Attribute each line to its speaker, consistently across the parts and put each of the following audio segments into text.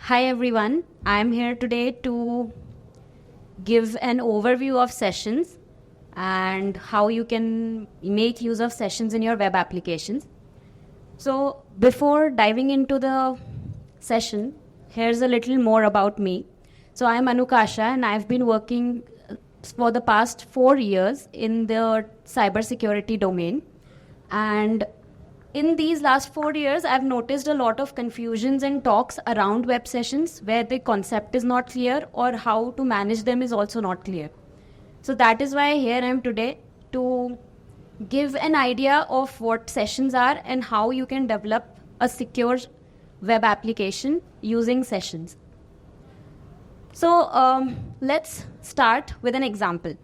Speaker 1: Hi everyone, I'm here today to give an overview of sessions and how you can make use of sessions in your web applications. So before diving into the session, here's a little more about me. So I'm Anukasha and I've been working for the past 4 years in the cybersecurity domain. And in these last 4 years, I've noticed a lot of confusions and talks around web sessions where the concept is not clear or how to manage them is also not clear. So that is why here I am today to give an idea of what sessions are and how you can develop a secure web application using sessions. So let's start with an example.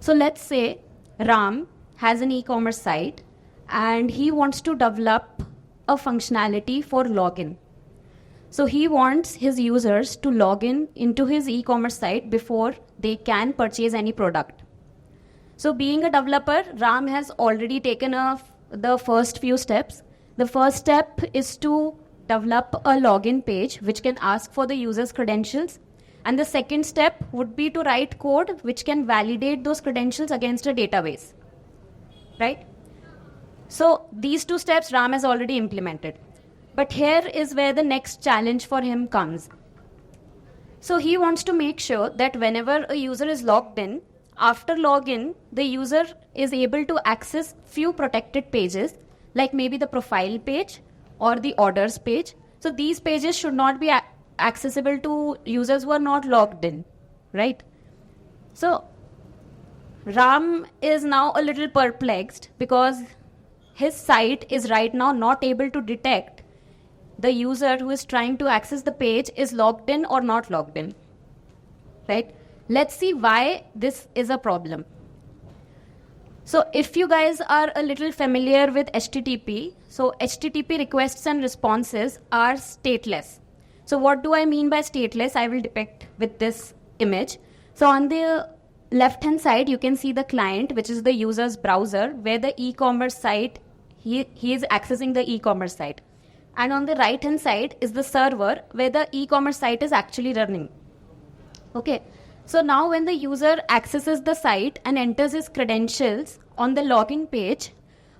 Speaker 1: So let's say Ram has an e-commerce site and he wants to develop a functionality for login. So he wants his users to log in into his e-commerce site before they can purchase any product. So being a developer, Ram has already taken the first few steps. The first step is to develop a login page which can ask for the user's credentials. And the second step would be to write code which can validate those credentials against a database. Right? So these two steps Ram has already implemented. But here is where the next challenge for him comes. So he wants to make sure that whenever a user is logged in, after login, the user is able to access few protected pages, like maybe the profile page or the orders page. So these pages should not be accessible to users who are not logged in, right? So Ram is now a little perplexed because his site is right now not able to detect the user who is trying to access the page is logged in or not logged in, right? Let's see why this is a problem. So if you guys are a little familiar with HTTP, so HTTP requests and responses are stateless. So what do I mean by stateless? I will depict with this image. So on the left-hand side, you can see the client, which is the user's browser, where the e-commerce site, he is accessing the e-commerce site. And on the right-hand side is the server, where the e-commerce site is actually running. Okay. So now when the user accesses the site and enters his credentials on the login page,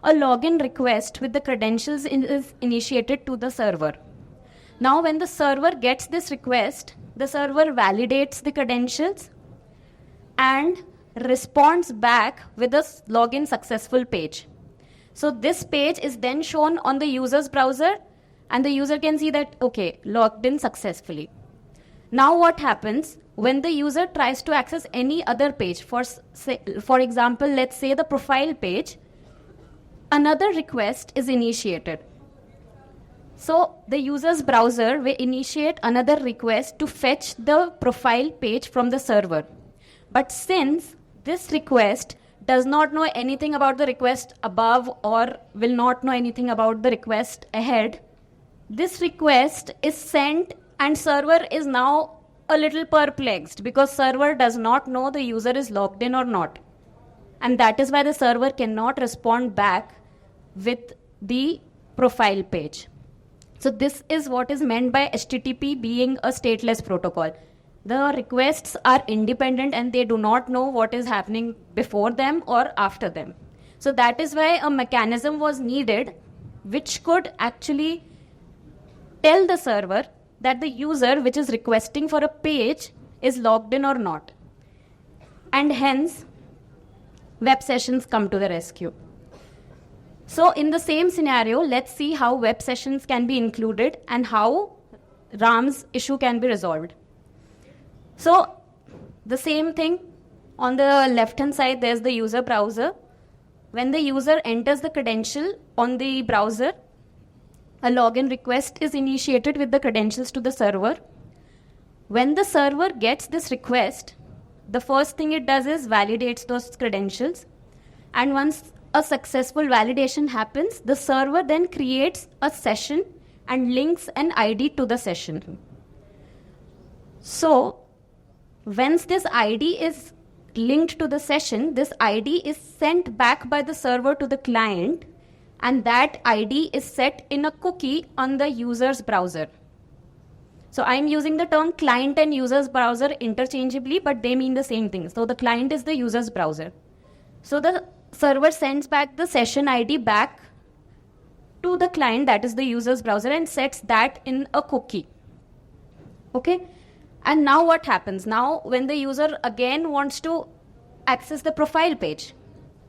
Speaker 1: a login request with the credentials is initiated to the server. Now when the server gets this request, the server validates the credentials and responds back with a login successful page. So this page is then shown on the user's browser and the user can see that, okay, logged in successfully. Now what happens when the user tries to access any other page, for example, let's say the profile page, another request is initiated. So the user's browser will initiate another request to fetch the profile page from the server. But since this request does not know anything about the request above or will not know anything about the request ahead, this request is sent and server is now a little perplexed because server does not know the user is logged in or not. And that is why the server cannot respond back with the profile page. So this is what is meant by HTTP being a stateless protocol. The requests are independent and they do not know what is happening before them or after them. So that is why a mechanism was needed which could actually tell the server that the user which is requesting for a page is logged in or not. And hence, web sessions come to the rescue. So in the same scenario, let's see how web sessions can be included and how Ram's issue can be resolved. So the same thing, on the left-hand side, there's the user browser. When the user enters the credential on the browser, a login request is initiated with the credentials to the server. When the server gets this request, the first thing it does is validates those credentials. And once a successful validation happens, the server then creates a session and links an ID to the session. So once this ID is linked to the session, this ID is sent back by the server to the client, and that ID is set in a cookie on the user's browser. So I'm using the term client and user's browser interchangeably, but they mean the same thing. So the client is the user's browser. So the server sends back the session ID back to the client, that is the user's browser, and sets that in a cookie. Okay? And now what happens? Now when the user again wants to access the profile page,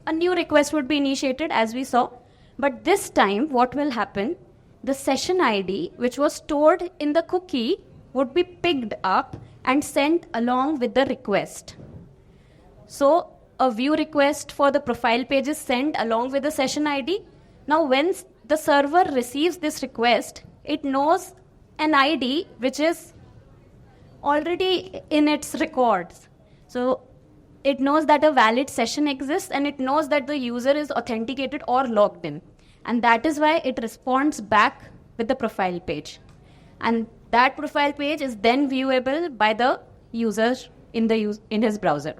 Speaker 1: a new request would be initiated, as we saw. But this time what will happen? The session ID, which was stored in the cookie, would be picked up and sent along with the request. So a view request for the profile page is sent along with the session ID. Now when the server receives this request, it knows an ID which is already in its records. So it knows that a valid session exists, and it knows that the user is authenticated or logged in. And that is why it responds back with the profile page. And that profile page is then viewable by the user in his browser.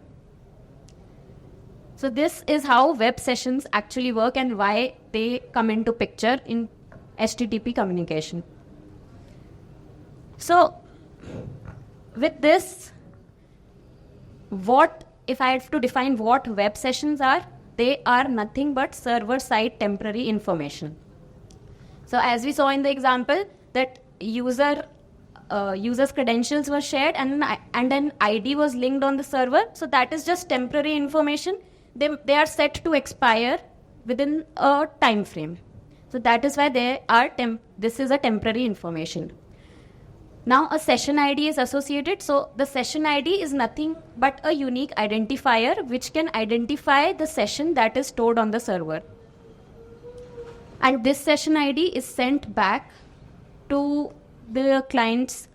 Speaker 1: So this is how web sessions actually work and why they come into picture in HTTP communication. So with this, if I have to define what web sessions are, they are nothing but server-side temporary information. So as we saw in the example, that user's credentials were shared and an ID was linked on the server. So that is just temporary information. They are set to expire within a time frame. So that is why this is a temporary information. Now a session ID is associated. So the session ID is nothing but a unique identifier which can identify the session that is stored on the server. And this session ID is sent back to the client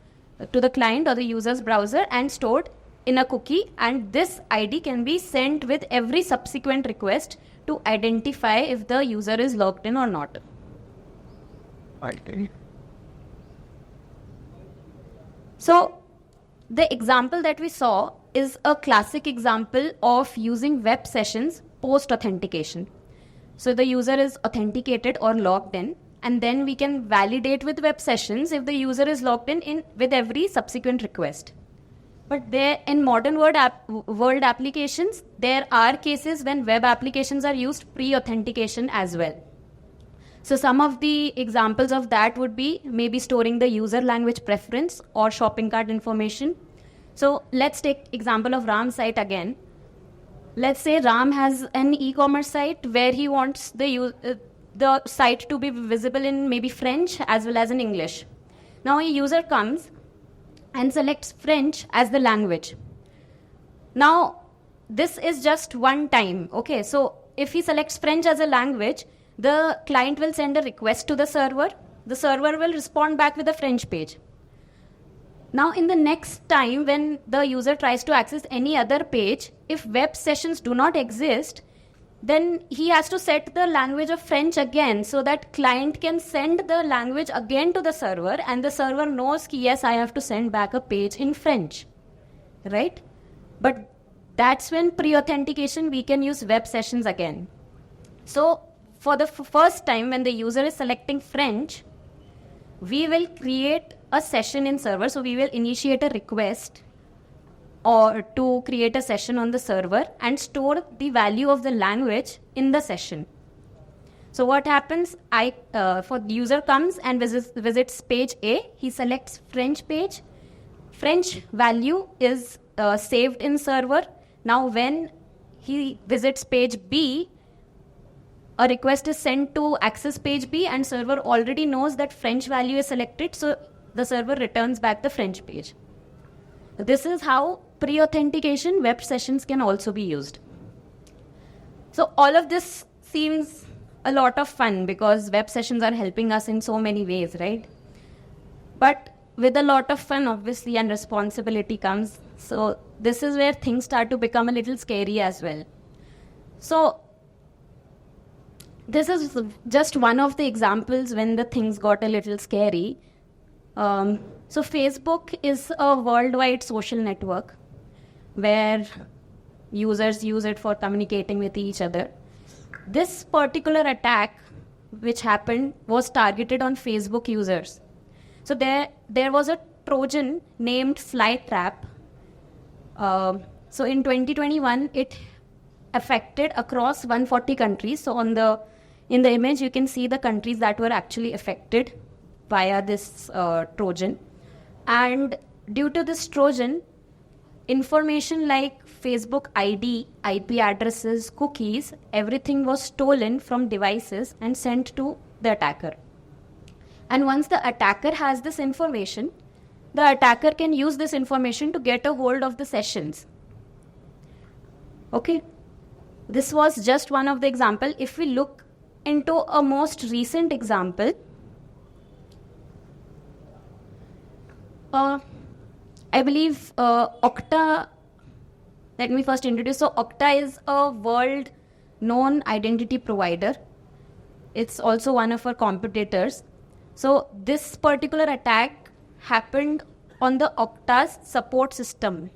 Speaker 1: or the user's browser and stored in a cookie. And this ID can be sent with every subsequent request to identify if the user is logged in or not.
Speaker 2: Okay.
Speaker 1: So the example that we saw is a classic example of using web sessions post-authentication. So the user is authenticated or logged in, and then we can validate with web sessions if the user is logged in with every subsequent request. But there, in modern world applications, there are cases when web applications are used pre-authentication as well. So some of the examples of that would be maybe storing the user language preference or shopping cart information. So let's take example of Ram's site again. Let's say Ram has an e-commerce site where he wants the site to be visible in maybe French as well as in English. Now a user comes and selects French as the language. Now this is just one time. Okay, so if he selects French as a language, the client will send a request to the server. The server will respond back with a French page. Now in the next time when the user tries to access any other page, if web sessions do not exist, then he has to set the language of French again, so that client can send the language again to the server, and the server knows, yes, I have to send back a page in French, right? But that's when pre-authentication we can use web sessions again. So for the first time when the user is selecting French, we will create a session in server. So we will initiate a request or to create a session on the server and store the value of the language in the session. So what happens, for the user comes and visits page A, he selects French page. French value is saved in server. Now when he visits page B, a request is sent to access page B, and server already knows that French value is selected, so the server returns back the French page. This is how pre-authentication web sessions can also be used. So all of this seems a lot of fun because web sessions are helping us in so many ways, right? But with a lot of fun, obviously, and responsibility comes. So this is where things start to become a little scary as well. So this is just one of the examples when the things got a little scary. So Facebook is a worldwide social network where users use it for communicating with each other. This particular attack which happened was targeted on Facebook users. So there was a Trojan named Flytrap. So in 2021, it affected across 140 countries. So in the image, you can see the countries that were actually affected via this Trojan. And due to this Trojan, information like Facebook ID, IP addresses, cookies, everything was stolen from devices and sent to the attacker. And once the attacker has this information, the attacker can use this information to get a hold of the sessions. Okay, this was just one of the examples. If we look into a most recent example, I believe Okta, let me first introduce. So Okta is a world-known identity provider. It's also one of our competitors. So this particular attack happened on the Okta's support system.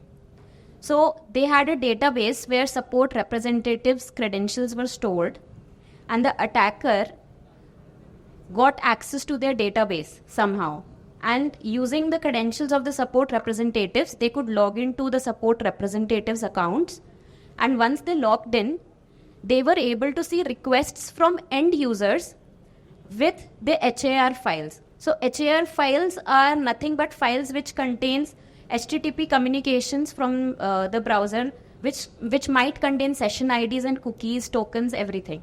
Speaker 1: So they had a database where support representatives' credentials were stored, and the attacker got access to their database somehow. And using the credentials of the support representatives, they could log into the support representatives' accounts. And once they logged in, they were able to see requests from end users with the HAR files. So HAR files are nothing but files which contains HTTP communications from the browser, which might contain session IDs and cookies, tokens, everything.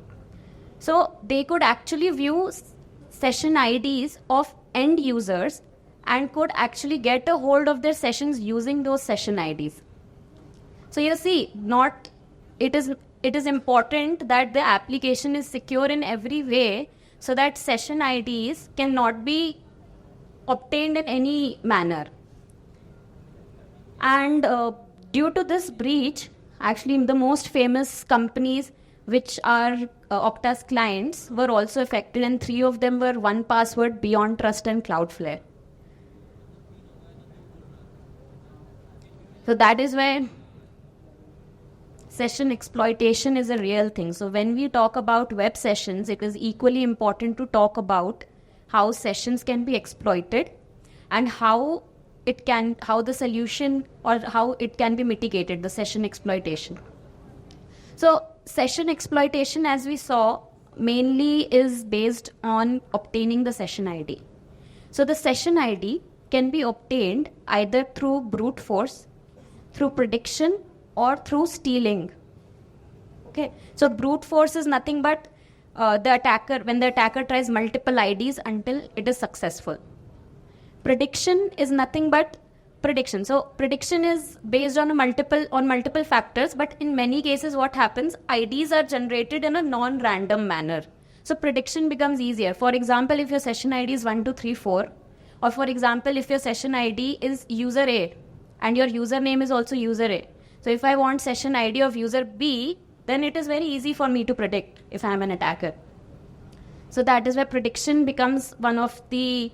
Speaker 1: So they could actually view session IDs of end users and could actually get a hold of their sessions using those session IDs. So you see, it is important that the application is secure in every way so that session IDs cannot be obtained in any manner. And due to this breach, actually the most famous companies which are Okta's clients were also affected, and 3 of them were 1Password, Beyond Trust, and Cloudflare. So that is why session exploitation is a real thing. So when we talk about web sessions, it is equally important to talk about how sessions can be exploited and how the solution or how it can be mitigated, the session exploitation. So session exploitation, as we saw, mainly is based on obtaining the session ID. So the session ID can be obtained either through brute force, through prediction, or through stealing. Okay, so brute force is nothing but when the attacker tries multiple IDs until it is successful. Prediction is nothing but prediction. So prediction is based on multiple factors, but in many cases what happens, IDs are generated in a non-random manner. So prediction becomes easier. For example, if your session ID is 1234, or for example, if your session ID is user A and your username is also user A. So if I want session ID of user B, then it is very easy for me to predict if I am an attacker. So that is why prediction becomes one of the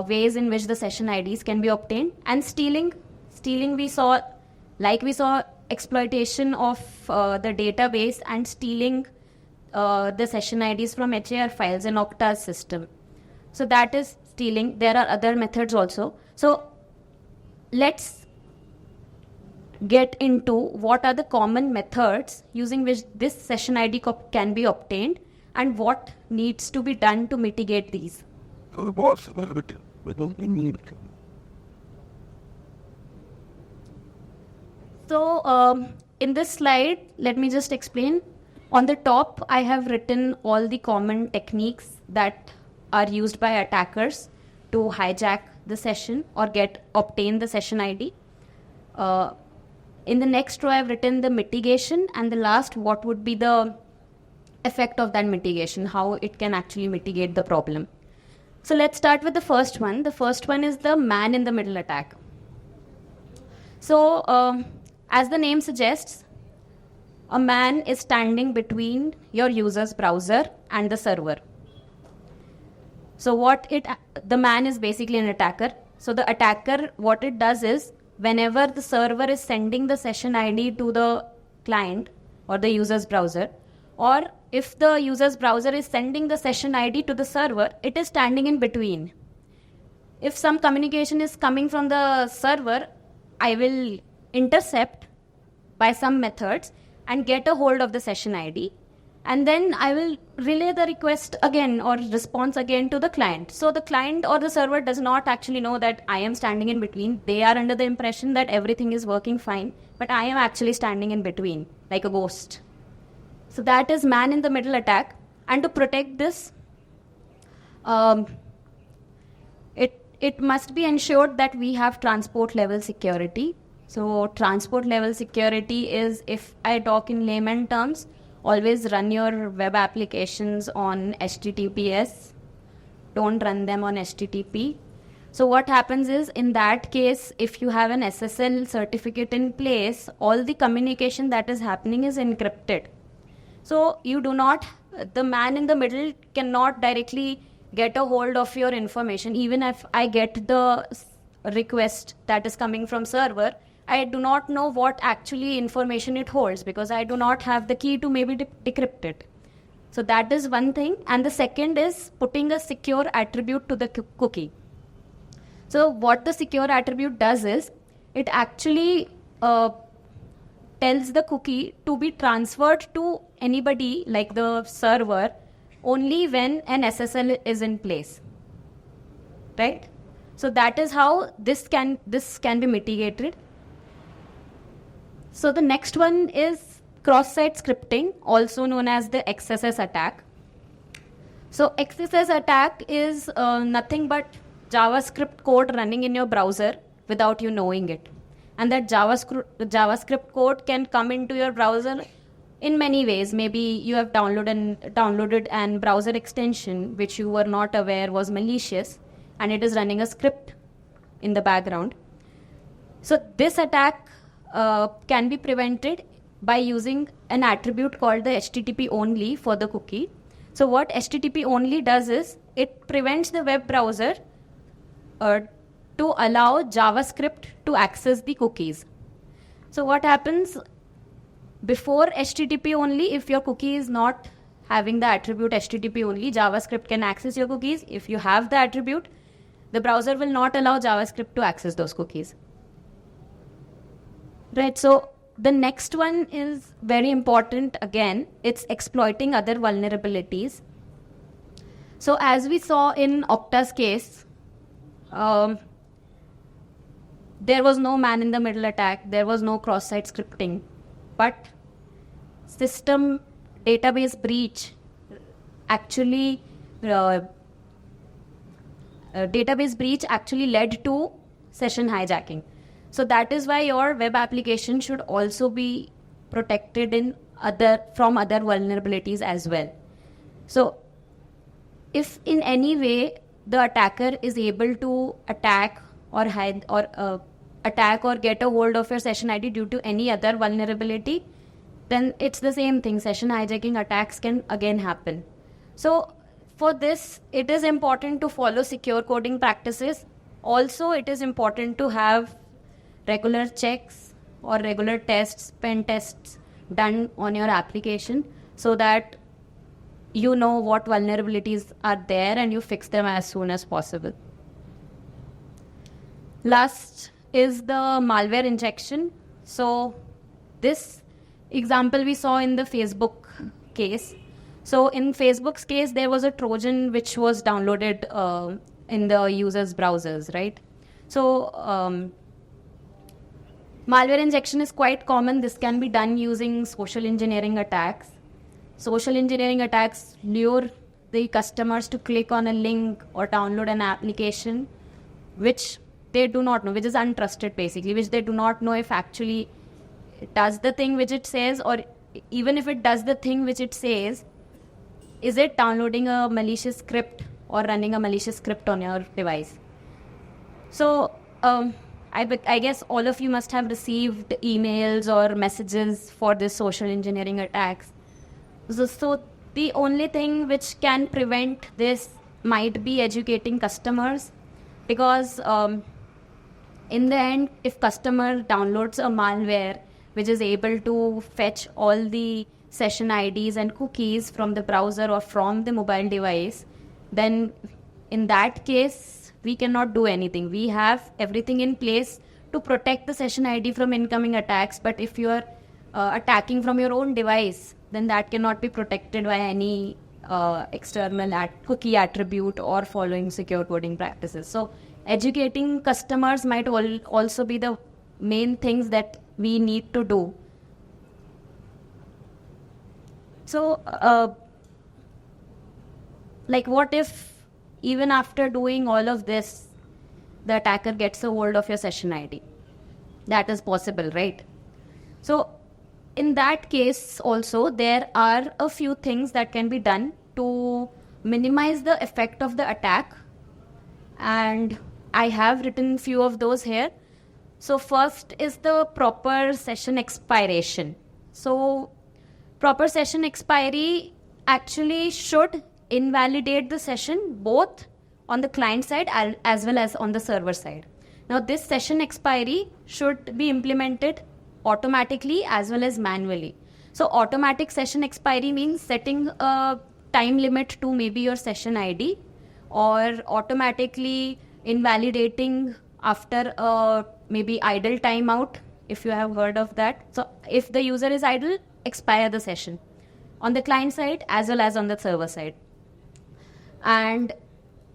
Speaker 1: ways in which the session IDs can be obtained. And stealing we saw exploitation of the database and stealing the session IDs from HAR files in Okta's system. So that is stealing. There are other methods also. So let's get into what are the common methods using which this session ID can be obtained and what needs to be done to mitigate these. So in this slide, let me just explain. On the top, I have written all the common techniques that are used by attackers to hijack the session or obtain the session ID. In the next row, I've written the mitigation, and the last, what would be the effect of that mitigation, how it can actually mitigate the problem. So let's start with the first one. The first one is the man-in-the-middle attack. So as the name suggests, a man is standing between your user's browser and the server. So the man is basically an attacker. So the attacker, what it does is, whenever the server is sending the session ID to the client or the user's browser, or if the user's browser is sending the session ID to the server, it is standing in between. if some communication is coming from the server, I will intercept by some methods and get a hold of the session ID. And then I will relay the request again or response again to the client. So the client or the server does not actually know that I am standing in between. They are under the impression that everything is working fine, but I am actually standing in between, like a ghost. So that is man-in-the-middle attack. And to protect this, it must be ensured that we have transport level security. So transport level security is, if I talk in layman terms, always run your web applications on HTTPS. Don't run them on HTTP. So what happens is, in that case, if you have an SSL certificate in place, all the communication that is happening is encrypted. So you do not, the man in the middle cannot directly get a hold of your information. Even if I get the request that is coming from server, I do not know what actually information it holds because I do not have the key to maybe decrypt it. So that is one thing. And the second is putting a secure attribute to the cookie. So what the secure attribute does is, it actually tells the cookie to be transferred to anybody like the server only when an SSL is in place, right? So that is how this can be mitigated. So the next one is cross-site scripting, also known as the XSS attack. So XSS attack is nothing but JavaScript code running in your browser without you knowing it. And that JavaScript code can come into your browser in many ways. Maybe you have downloaded an browser extension which you were not aware was malicious, and it is running a script in the background. So this attack can be prevented by using an attribute called the HTTP only for the cookie. So what HTTP only does is, it prevents the web browser to allow JavaScript to access the cookies. So what happens before HTTP only, if your cookie is not having the attribute HTTP only, JavaScript can access your cookies. If you have the attribute, the browser will not allow JavaScript to access those cookies. Right, so the next one is very important again. It's exploiting other vulnerabilities. So as we saw in Okta's case, there was no man-in-the-middle attack, there was no cross-site scripting, but system database breach actually led to session hijacking. So that is why your web application should also be protected from other vulnerabilities as well. So if in any way the attacker is able to attack or get a hold of your session ID due to any other vulnerability, then it's the same thing. Session hijacking attacks can again happen. So for this, it is important to follow secure coding practices. Also, it is important to have regular checks or regular tests, pen tests done on your application so that you know what vulnerabilities are there and you fix them as soon as possible. Last is the malware injection. So this example we saw in the Facebook case. So in Facebook's case, there was a Trojan which was downloaded in the user's browsers, right? So malware injection is quite common. This can be done using social engineering attacks. Social engineering attacks lure the customers to click on a link or download an application which they do not know, which is untrusted basically, which they do not know if actually it does the thing which it says, or even if it does the thing which it says, is it downloading a malicious script or running a malicious script on your device? So I guess all of you must have received emails or messages for this social engineering attacks. So the only thing which can prevent this might be educating customers, because in the end, if customer downloads a malware which is able to fetch all the session IDs and cookies from the browser or from the mobile device, then in that case, we cannot do anything. We have everything in place to protect the session ID from incoming attacks, but if you are attacking from your own device, then that cannot be protected by any external cookie attribute or following secure coding practices. So educating customers might also be the main things that we need to do. So like what if even after doing all of this, the attacker gets a hold of your session ID? That is possible, right? So in that case also, there are a few things that can be done to minimize the effect of the attack. And I have written few of those here. So first is the proper session expiration. So proper session expiry actually should invalidate the session both on the client side as well as on the server side. Now this session expiry should be implemented automatically as well as manually. So automatic session expiry means setting a time limit to maybe your session ID, or automatically invalidating after a maybe idle timeout, if you have heard of that. So if the user is idle, expire the session on the client side as well as on the server side. And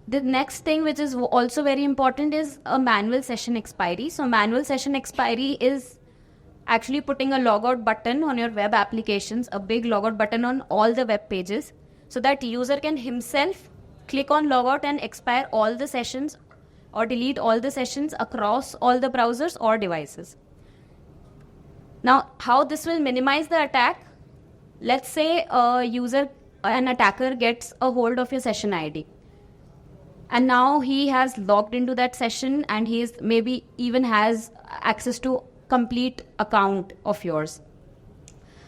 Speaker 1: the next thing, which is also very important, is a manual session expiry. So manual session expiry is actually putting a logout button on your web applications, a big logout button on all the web pages, so that user can himself click on logout and expire all the sessions or delete all the sessions across all the browsers or devices. Now, how this will minimize the attack? Let's say an attacker gets a hold of your session ID, and now he has logged into that session, and he is maybe even has access to complete account of yours.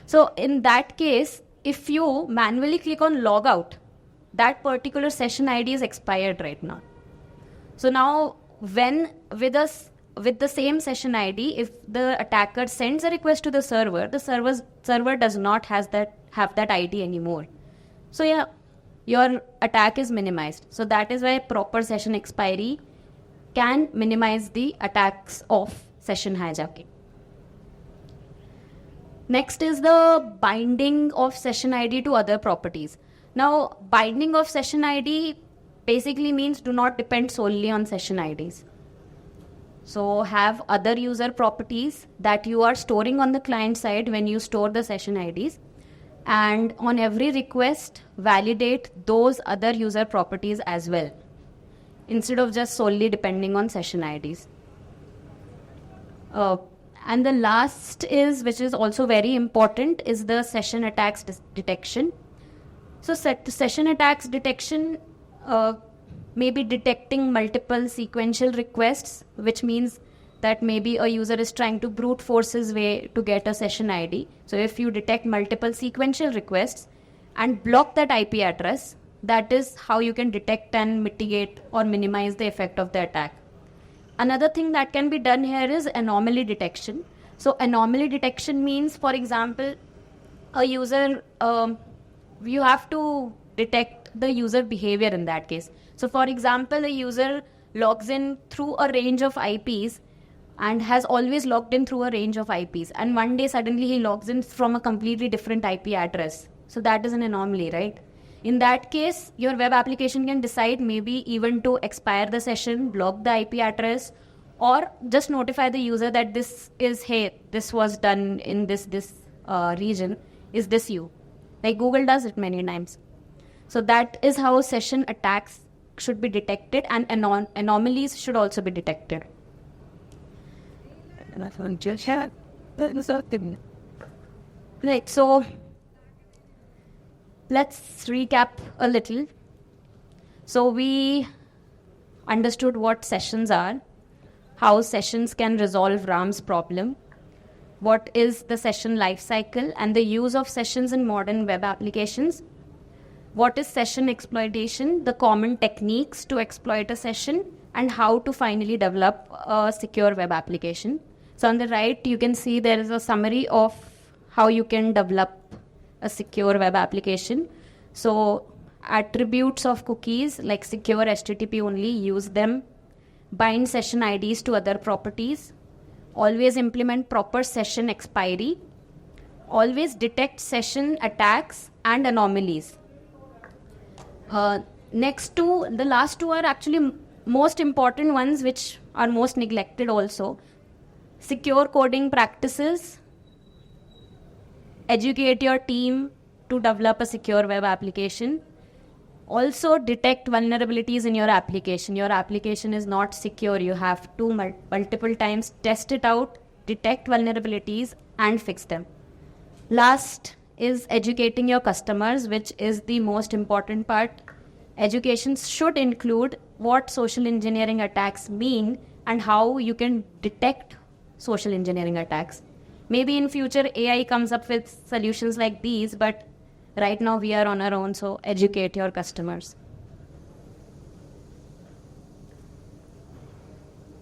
Speaker 1: So in that case, if you manually click on logout, that particular session ID is expired right now. So now when with the same session ID, if the attacker sends a request to the server does not have that ID anymore. So yeah, your attack is minimized. So that is why proper session expiry can minimize the attacks of session hijacking. Next is the binding of session ID to other properties. Now, binding of session ID basically means do not depend solely on session IDs. So have other user properties that you are storing on the client side when you store the session IDs. And on every request, validate those other user properties as well, instead of just solely depending on session IDs. And the last is, which is also very important, is the session attacks detection. So session attacks detection may be detecting multiple sequential requests, which means that maybe a user is trying to brute force his way to get a session ID. So if you detect multiple sequential requests and block that IP address, that is how you can detect and mitigate or minimize the effect of the attack. Another thing that can be done here is anomaly detection. So anomaly detection means, for example, a user, you have to detect the user behavior in that case. So for example, a user logs in through a range of IPs and has always logged in through a range of IPs. And one day suddenly he logs in from a completely different IP address. So that is an anomaly, right? In that case, your web application can decide maybe even to expire the session, block the IP address, or just notify the user that this is, hey, this was done in this region. Is this you? Like Google does it many times. So that is how session attacks should be detected, and anomalies should also be detected. Right, so let's recap a little. So we understood what sessions are, how sessions can resolve RAM's problem, what is the session lifecycle and the use of sessions in modern web applications, what is session exploitation, the common techniques to exploit a session, and how to finally develop a secure web application. So on the right, you can see there is a summary of how you can develop a secure web application. So attributes of cookies like secure HTTP only, use them bind session IDs to other properties, always implement proper session expiry, always detect session attacks and anomalies. Next two, the last two are actually most important ones, which are most neglected also. Secure coding practices, educate your team to develop a secure web application. Also detect vulnerabilities in your application. Your application is not secure. You have to multiple times test it out, detect vulnerabilities and fix them. Last is educating your customers, which is the most important part. Education should include what social engineering attacks mean and how you can detect social engineering attacks. Maybe in future AI comes up with solutions like these, but right now we are on our own, so educate your customers.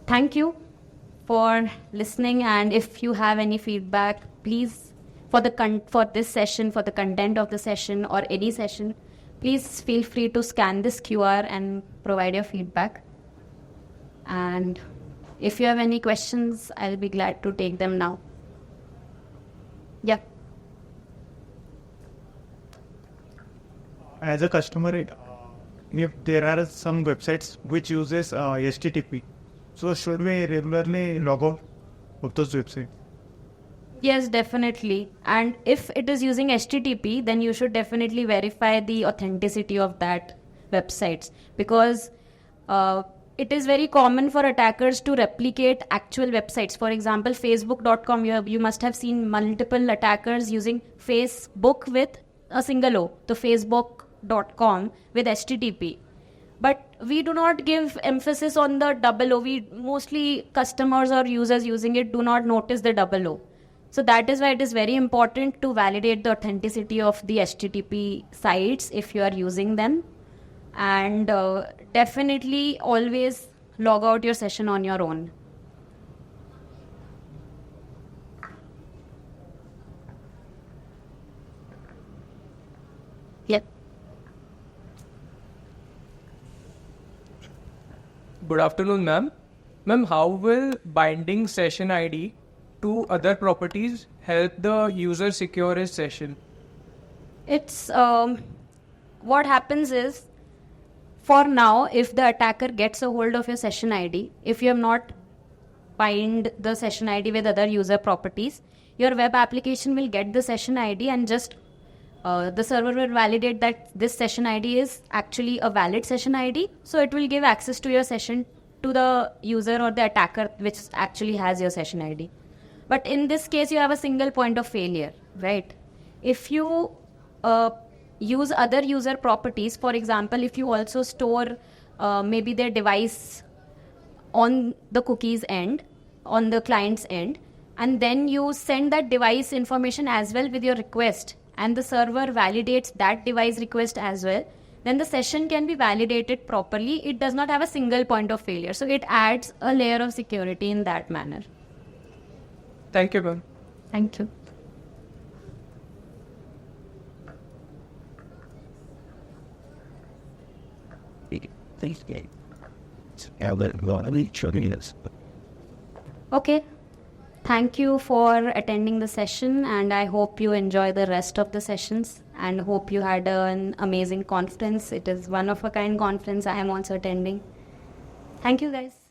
Speaker 1: Thank you for listening, and if you have any feedback, please, for this session, for the content of the session or any session, please feel free to scan this QR and provide your feedback. And if you have any questions, I'll be glad to take them now. Yeah.
Speaker 2: As a customer, if there are some websites which uses HTTP, so should we regularly log out of those websites?
Speaker 1: Yes, definitely. And if it is using HTTP, then you should definitely verify the authenticity of that websites, because it is very common for attackers to replicate actual websites. For example, facebook.com, you must have seen multiple attackers using Facebook with a single O, the facebook.com with HTTP. But we do not give emphasis on the double O. We mostly customers or users using it do not notice the double O. So that is why it is very important to validate the authenticity of the HTTP sites if you are using them. And definitely always log out your session on your own. Yep.
Speaker 3: Good afternoon, ma'am. Ma'am, how will binding session ID to other properties help the user secure his session?
Speaker 1: It's what happens is, for now, if the attacker gets a hold of your session ID, if you have not bind the session ID with other user properties, your web application will get the session ID and just the server will validate that this session ID is actually a valid session ID. So it will give access to your session to the user or the attacker which actually has your session ID. But in this case, you have a single point of failure, right? If you use other user properties, for example, if you also store maybe their device on the cookies end, on the client's end, and then you send that device information as well with your request, and the server validates that device request as well, then the session can be validated properly. It does not have a single point of failure. So it adds a layer of security in that manner.
Speaker 3: Thank you, ma'am.
Speaker 1: Thank you. Okay. Thank you for attending the session, and I hope you enjoy the rest of the sessions, and hope you had an amazing conference. It is one of a kind conference I am also attending. Thank you, guys.